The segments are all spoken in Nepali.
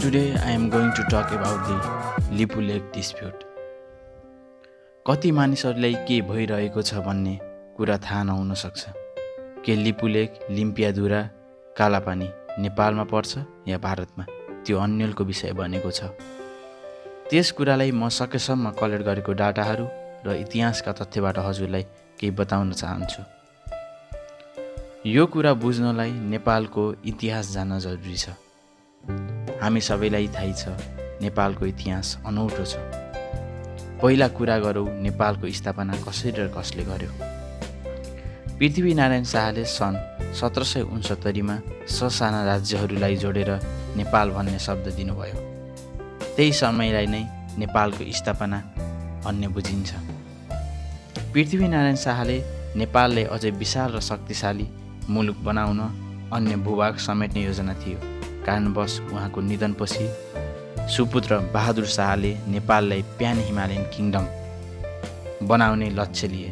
Today I am going to talk about the Lipu lake dispute. कति मानिसहरूलाई के भइरहेको छ भन्ने कुरा थाहा नहुन सक्छ। के लिपु लेक, लिम्पियाधुरा, कालापानी नेपालमा पर्छ या भारतमा, त्यो अन्यलको विषय बनेको छ। त्यस कुरालाई म सकेसम्म कलेक्ट गरेको डाटाहरू र इतिहासका तथ्यबाट हजुरलाई केही बताउन चाहन्छु। यो कुरा बुझ्नलाई नेपालको इतिहास जान्न जरुरी छ। हामी सबैलाई थाहै छ नेपालको इतिहास अनौठो छ। पहिला कुरा गरौँ नेपालको स्थापना कसरी र कसले गर्यो। पृथ्वीनारायण शाहले सन् 1769मा ससाना राज्यहरूलाई जोडेर नेपाल भन्ने शब्द दिनुभयो। त्यही समयलाई नै नेपालको स्थापना भन्ने बुझिन्छ। पृथ्वीनारायण शाहले नेपालले अझै विशाल र शक्तिशाली मुलुक बनाउन अन्य भूभाग समेट्ने योजना थियो। कारणवश उहाँको निधनपछि सुपुत्र बहादुर शाहले नेपाललाई प्यान हिमालयन किङडम बनाउने लक्ष्य लिए।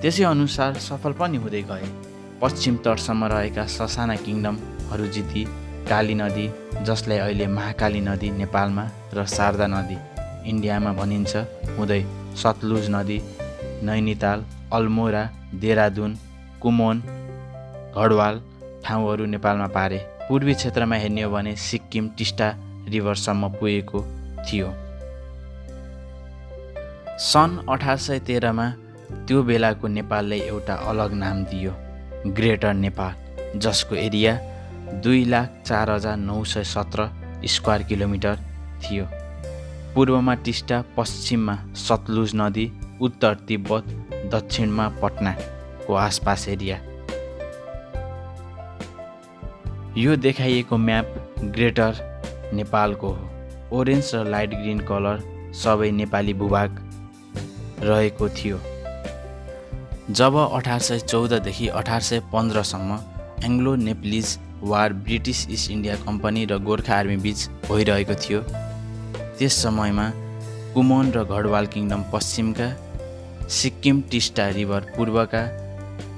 त्यसै अनुसार सफल पनि हुँदै गए। पश्चिम तटसम्म रहेका ससाना किङडमहरू जिती काली नदी, जसलाई अहिले महाकाली नदी नेपालमा र शारदा नदी इन्डियामा भनिन्छ, हुँदै सतलुज नदी, नैनीताल, अल्मोरा, देहरादुन, कुमोन, गढवाल ठाउँहरू नेपालमा पारे। पूर्वी क्षेत्रमा हेर्ने हो भने सिक्किम टिस्टा रिभरसम्म पुगेको थियो। सन् 1813मा त्यो बेलाको नेपाललाई एउटा अलग नाम दियो, ग्रेटर नेपाल, जसको एरिया 2,04,917 स्क्वायर किलोमिटर थियो। पूर्वमा टिस्टा, पश्चिममा सतलुज नदी, उत्तर तिब्बत, दक्षिणमा पटनाको आसपास एरिया। यो देखाइएको म्याप ग्रेटर नेपालको हो। ओरेन्ज र लाइट ग्रीन कलर सबै नेपाली भूभाग रहेको थियो। जब 1814 देखि 1815सम्म एङ्ग्लो नेप्लिज वार ब्रिटिस इस्ट इन्डिया कम्पनी र गोर्खा आर्मी बीच भइरहेको थियो, त्यस समयमा कुमोन र गढवाल किङडम पश्चिमका, सिक्किम टिस्टा रिभर पूर्वका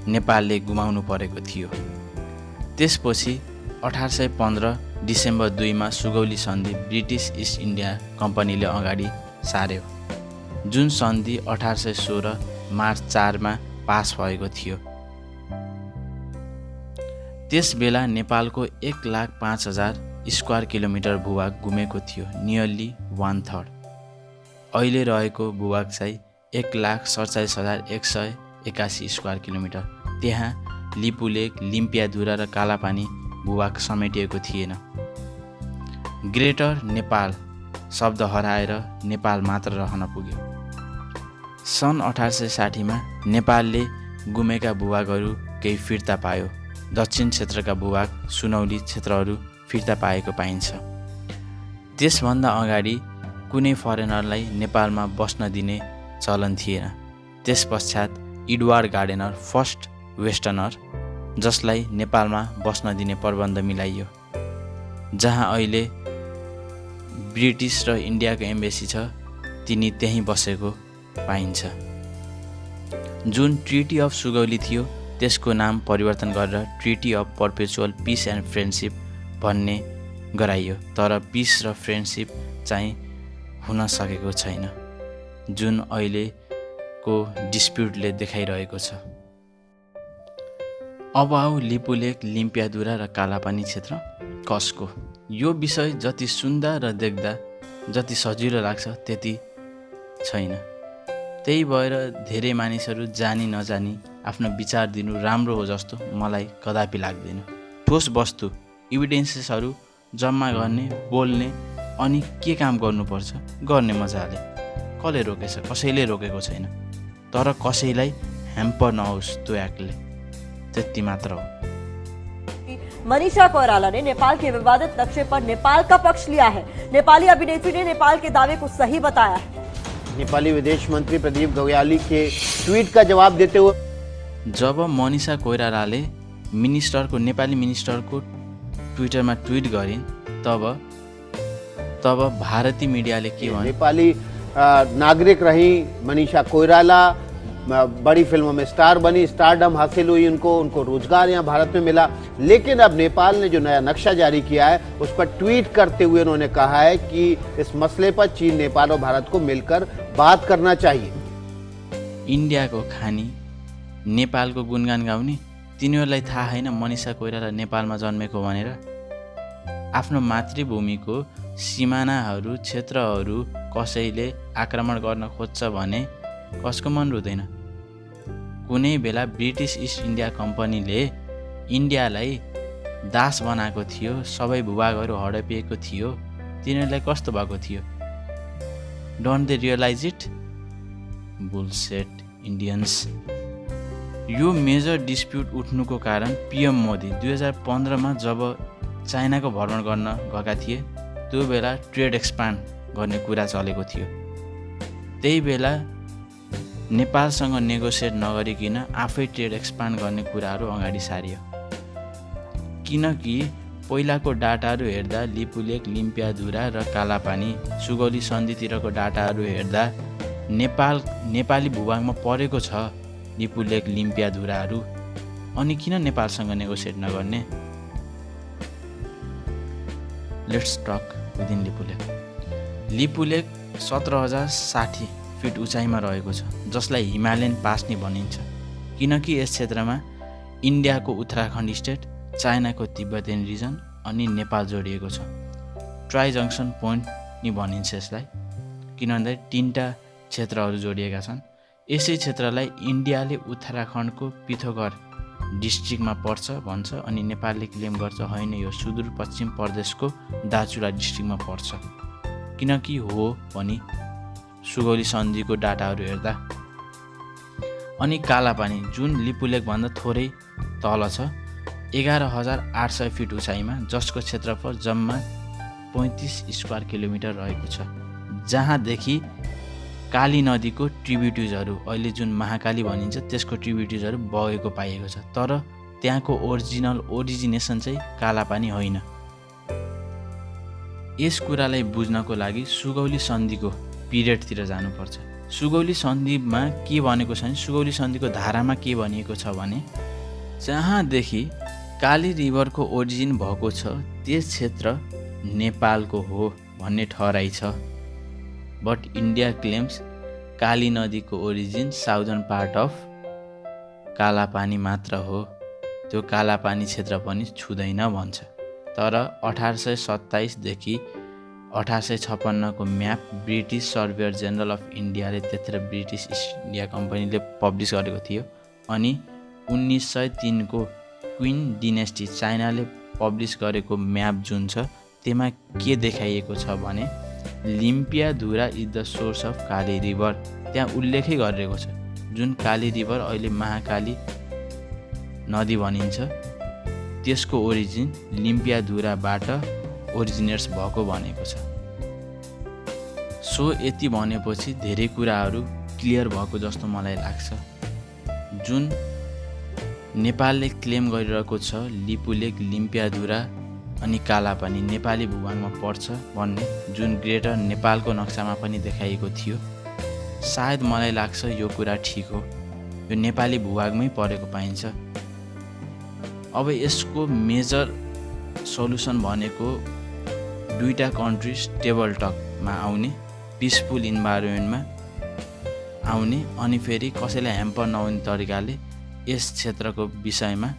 नेपालले गुमाउनु परेको थियो। त्यसपछि 1815 डिसेम्बर 2मा सुगौली सन्धि ब्रिटिस इस्ट इन्डिया कम्पनीले अगाडि सार्यो, जुन सन्धि 1816 मार्च 4मा पास भएको थियो। त्यस बेला नेपालको 1,05,000 स्क्वायर किलोमिटर भूभाग गुमेको थियो, नियरली 1/3। अहिले रहेको भूभाग चाहिँ 1,47,181 स्क्वायर किलोमिटर। त्यहाँ लिपु लेक, लिम्पियाधुरा र कालापानी भूभाग समेटिएको थिएन। ग्रेटर नेपाल शब्द हराएर नेपाल मात्र रहन पुग्यो। सन् 1860मा नेपालले गुमेका भूभागहरू केही फिर्ता पायो। दक्षिण क्षेत्रका भूभाग, सुनौली क्षेत्रहरू फिर्ता पाएको पाइन्छ। त्यसभन्दा अगाडि कुनै फरेनरलाई नेपालमा बस्न दिने चलन थिएन। त्यसपश्चात एडवर्ड गार्डेनर, फर्स्ट वेस्टर्नर, जसलाई नेपालमा बस्न दिने प्रबन्ध मिलाइयो। जहाँ अहिले ब्रिटिस र इन्डियाको एम्बेसी छ, तिनी त्यहीँ बसेको पाइन्छ। जुन ट्रिटी अफ सुगौली थियो, त्यसको नाम परिवर्तन गरेर treaty of perpetual piece and friendship भन्ने गराइयो। तर पिस र फ्रेन्डसिप चाहिँ हुन सकेको छैन, जुन अहिलेको डिस्प्युटले देखाइरहेको छ। अब आऊ लिपु लेक, लिम्पियाधुरा र कालापानी क्षेत्र कसको। यो विषय जति सुन्दा र देख्दा जति सजिलो लाग्छ त्यति छैन। त्यही भएर धेरै मानिसहरू जानी नजानी आफ्नो विचार दिनु राम्रो हो जस्तो मलाई कदापि लाग्दैन। ठोस वस्तु, इभिडेन्सेसहरू जम्मा गर्ने, बोल्ने, अनि के काम गर्नुपर्छ गर्ने मजाले। कसले रोकेछ? कसैले रोकेको छैन। तर कसैलाई ह्याम्पर नहोस् त्यो एक्टले, त्यति मात्र हो। मनीषा कोइराला ने नेपाल के विवादित नक्शे पर नेपाल का पक्ष लिया है। नेपाली अभिनेत्री ने नेपाल के दावे को सही बताया है। नेपाली विदेश मंत्री प्रदीप गौयाली के ट्वीट का जवाब देते हुए जब मनीषा कोइरालाले मिनिस्टरको, नेपाली मिनिस्टरको ट्विटरमा ट्विट गरिन्, तब भारतीय मिडियाले के भन्यो? नेपाली नागरिक रही मनीषा कोइराला बड़ी फिल्मों में स्टार बनी, स्टारडम हासिल हुई उनको रोजगार यहाँ भारत में मिला। लेकिन अब नेपाल ने जो नया नक्शा जारी किया है उस पर ट्वीट करते हुए उन्होंने कहा है कि इस मसले पर चीन, नेपाल और भारत को मिलकर बात करना चाहिए। इन्डियाको खानी, नेपालको गुणगान गाउने, तिनीहरूलाई थाहा होइन मनिषा कोइराला नेपालमा जन्मेको भनेर। आफ्नो मातृभूमिको सिमानाहरू, क्षेत्रहरू कसैले आक्रमण गर्न खोज्छ भने कसको मन रुँदैन। कुनै बेला ब्रिटिस इस्ट इन्डिया कम्पनीले इन्डियालाई दास बनाएको थियो, सबै भूभागहरू हडपिएको थियो, तिनीहरूलाई कस्तो भएको थियो? Don't they realize it? Bullshit Indians. यो मेजर डिस्प्युट उठ्नुको कारण पीएम मोदी 2015मा जब चाइनाको भ्रमण गर्न गएका थिए त्यो बेला ट्रेड एक्सपान्ड गर्ने कुरा चलेको थियो। त्यही बेला नेपालसँग नेगोसिएट नगरिकन आफै ट्रेड एक्सपान्ड गर्ने कुराहरू अगाडि सारियो। किनकि पहिलाको डाटाहरू हेर्दा लिपुलेक, लिम्पियाधुरा र कालापानी, सुगौली सन्धितिरको डाटाहरू हेर्दा नेपाली भूभागमा परेको छ लिपुलेक, लिम्पियाधुराहरू। अनि किन नेपालसँग नेगोसिएट नगर्ने? Let's talk within Lipulekh. Lipulekh 17,060 feet उचाइमा रहेको छ, जसलाई हिमालयन पास नि भनिन्छ। किनकि यस क्षेत्रमा इन्डियाको उत्तराखण्ड स्टेट, चाइनाको तिब्बतेन रिजन अनि नेपाल जोडिएको छ। ट्राई जङ्सन पोइन्ट नि भनिन्छ यसलाई, किनभने 3टा क्षेत्रहरू जोडिएका छन्। यसै क्षेत्रलाई इन्डियाले उत्तराखण्डको पिथोगर डिस्ट्रिक्टमा पर्छ भन्छ अनि नेपालले क्लेम गर्छ होइन यो सुदूरपश्चिम प्रदेशको दार्चुला डिस्ट्रिक्टमा पर्छ। किनकि हो पनि सुगौली सन्धिको डाटाहरू हेर्दा। अनि कालापानी जुन लिपुलेकभन्दा थोरै तल छ, 11,800 फिट उचाइमा, जसको क्षेत्रफल जम्मा 35 स्क्वायर किलोमिटर रहेको छ, जहाँदेखि काली नदीको ट्रिब्युटिजहरू, अहिले जुन महाकाली भनिन्छ त्यसको ट्रिब्युटिजहरू बगेको पाइएको छ। तर त्यहाँको ओरिजिनेसन चाहिँ कालापानी होइन। यस कुरालाई बुझ्नको लागि सुगौली सन्धिको पिरियडतिर जानुपर्छ। सुगौली सन्धिमा के भनेको छ भने, सुगौली सन्धिको धारामा के भनिएको छ भने, जहाँदेखि काली रिभरको ओरिजिन भएको छ त्यस क्षेत्र नेपालको हो भन्ने ठहराइ छ। बट इन्डिया क्लेम्स काली नदीको origin southern part of Kalapani मात्र हो, त्यो कालापानी क्षेत्र पनि छुँदैन भन्छ। तर 1827 देखि 1856 को map British surveyor general of इन्डियाले, त्यतिखेर ब्रिटिस इस्ट इन्डिया कम्पनीले पब्लिस गरेको थियो। अनि 1903 को क्वीन डिनेस्टी चाइनाले पब्लिस गरेको म्याप जुन छ त्यसमा के देखाइएको छ भने Limpiyadhura is the source of Kali river, त्यहाँ उल्लेखै गरिएको छ। जुन काली रिभर अहिले महाकाली नदी भनिन्छ त्यसको ओरिजिन लिम्पियाधुराबाट ओरिजिनेट्स भएको भनेको छ। सो यति भनेपछि धेरै कुराहरू क्लियर भएको जस्तो मलाई लाग्छ। जुन नेपालले क्लेम गरिरहेको छ लिपुलेक, लिम्पियाधुरा अनि कालापानी नेपाली भूभागमा पर्छ भन्ने, जुन ग्रेटर नेपालको नक्सामा पनि देखाइएको थियो, सायद मलाई लाग्छ यो कुरा ठिक हो, यो नेपाली भूभागमै परेको पाइन्छ। अब यसको मेजर सल्युसन भनेको दुईटा कन्ट्रिज टेबल टकमा आउने, पिसफुल इन्भाइरोमेन्टमा आउने, अनि फेरि कसैलाई ह्याम्पर नहुने तरिकाले यस क्षेत्रको विषयमा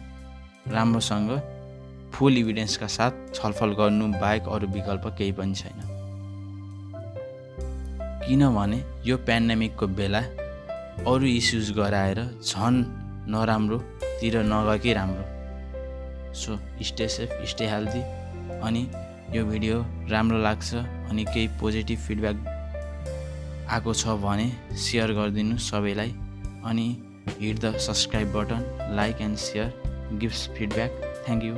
राम्रोसँग फुल इभिडेन्सका साथ छलफल गर्नु बाहेक अरू विकल्प केही पनि छैन। किनभने यो पेन्डेमिकको बेला अरू इस्युज गराएर झन् नराम्रोतिर नगएकै राम्रो। So stay safe, stay healthy. अनि यो भिडियो राम्रो लाग्छ अनि केही पोजिटिभ फिडब्याक आएको छ भने सेयर गरिदिनु सबैलाई। अनि hit the subscribe button, like and share, gives feedback. Thank you.